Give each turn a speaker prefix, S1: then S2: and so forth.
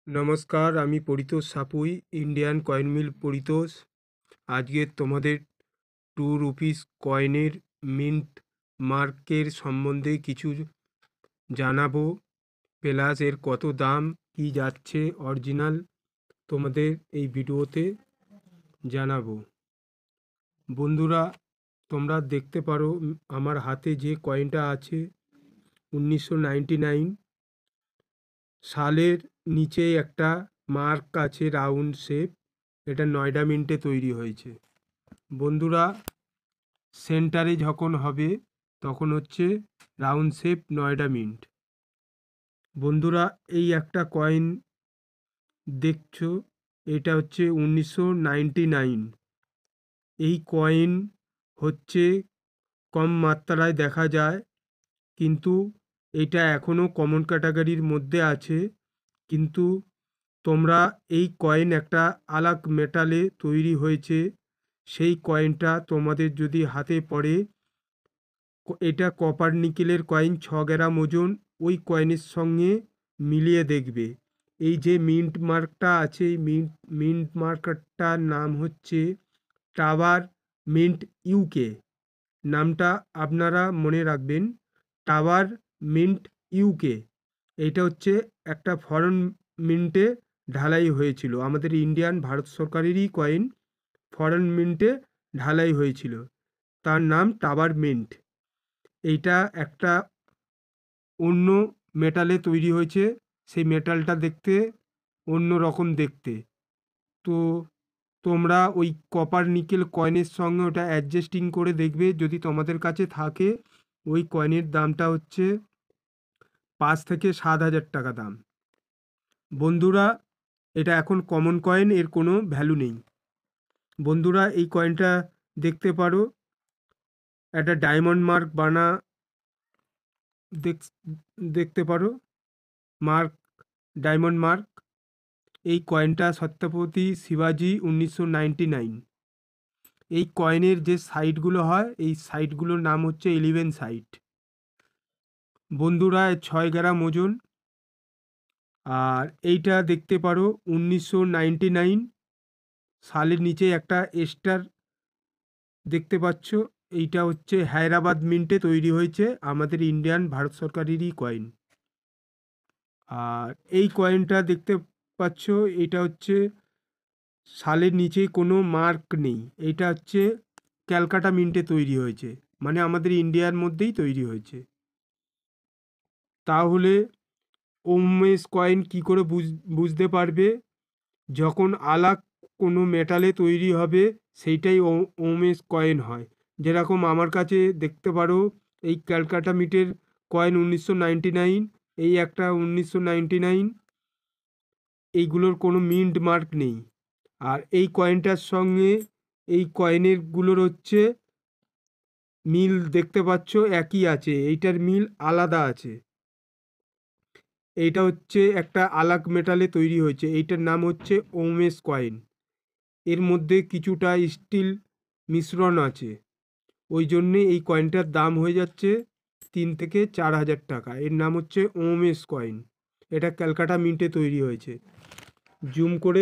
S1: নমস্কার, আমি Paritosh Sapui, Indian coin mill Paritosh. আজকে তোমাদের 2 রুপিস কয়েনের মিন্ট মার্কের সম্বন্ধে কিছু জানাবো, প্লাস এর কত দাম, কি যাচ্ছে অরিজিনাল, তোমাদের এই ভিডিওতে জানাবো। বন্ধুরা, তোমরা দেখতে পারো আমার হাতে যে কয়েনটা আছে 1999 সালের, নিচে একটা মার্ক আছে রাউন্ড শেপ। এটা নয়ডা মিন্টে তৈরি হয়েছে। বন্ধুরা, সেন্টারে যখন হবে তখন হচ্ছে রাউন্ড শেপ নয়ডা মিন্ট। বন্ধুরা, এই একটা কয়েন দেখছো, এটা হচ্ছে 1999। এই কয়েন হচ্ছে কম মাত্রায় দেখা যায়, কিন্তু এটা এখনও কমন ক্যাটাগরির মধ্যে আছে। কিন্তু তোমরা এই কয়েন একটা আলাগ মেটালে তৈরি হয়েছে, সেই কয়েনটা তোমাদের যদি হাতে পড়ে, এটা কপার নিকেলের কয়েন, 6 গ্রাম ওজন, ওই কয়েনের সঙ্গে মিলিয়ে দেখবে। এই যে মিন্ট মার্কটা আছে, এই মিন্ট মার্কটার নাম হচ্ছে টাওয়ার মিন্ট ইউকে। নামটা আপনারা মনে রাখবেন, টাওয়ার মিন্ট ইউকে। এইটা হচ্ছে একটা ফরেন মিন্টে ঢালাই হয়েছিল। আমাদের ইন্ডিয়ান ভারত সরকারেরই কয়েন, ফরেন মিন্টে ঢালাই হয়েছিল। তার নাম টাওয়ার মিন্ট। এইটা একটা অন্য মেটালে তৈরি হয়েছে, সেই মেটালটা দেখতে অন্য রকম দেখতে। তো তোমরা ওই কপার নিকেল কয়েনের সঙ্গে ওটা অ্যাডজাস্টিং করে দেখবে, যদি তোমাদের কাছে থাকে। ওই কয়েনের দামটা হচ্ছে 5 থেকে 7 হাজার টাকা দাম। বন্ধুরা, এটা এখন কমন কয়েন, এর কোনো ভ্যালু নেই। বন্ধুরা, এই কয়েনটা দেখতে পারো, একটা ডায়মন্ড মার্ক বানা দেখতে পারো, মার্ক, ডায়মন্ড মার্ক। এই কয়েনটা ছত্রপতি শিবাজি 1999। এই কয়েনের যে সাইডগুলো হয়, এই সাইডগুলোর নাম হচ্ছে 11 সাইড। বন্ধুরা, 6 গ্রাম ওজন। আর এইটা দেখতে পারো 1999 সালের, নিচে একটা স্টার দেখতে পাচ্ছ। এইটা হচ্ছে হায়দ্রাবাদ মিন্টে তৈরি হয়েছে, আমাদের ইন্ডিয়ান ভারত সরকারেরই কয়েন। আর এই কয়েনটা দেখতে পাচ্ছ, এটা হচ্ছে সালের নিচে কোনো মার্ক নেই। এটা হচ্ছে ক্যালকাটা মিন্টে তৈরি হয়েছে, মানে আমাদের ইন্ডিয়ার মধ্যেই তৈরি হয়েছে। তাহলে ওমেস কয়েন কি করে বুঝতে পারবে? যখন আলাগ কোনো মেটালে তৈরি হবে, সেইটাই ওমেস কয়েন হয়। যেরকম আমার কাছে দেখতে পারো, এই ক্যালকাটা মিন্টের কয়েন 1999, এই একটা 1999, এইগুলোর কোনো মিন্ট মার্ক নেই। আর এই কয়েনটার সঙ্গে এই কয়েনেরগুলোর হচ্ছে মিল দেখতে পাচ্ছ, একই আছে, এইটার মিল আলাদা আছে। এইটা হচ্ছে একটা আলাগ মেটালে তৈরি হয়েছে, এইটার নাম হচ্ছে ওমেস কয়েন। এর মধ্যে কিছুটা স্টিল মিশ্রণ আছে, ওই জন্যে এই কয়েনটার দাম হয়ে যাচ্ছে 3 থেকে 4 হাজার টাকা। এর নাম হচ্ছে ওমেস কয়েন। এটা ক্যালকাটা মিন্টে তৈরি হয়েছে। জুম করে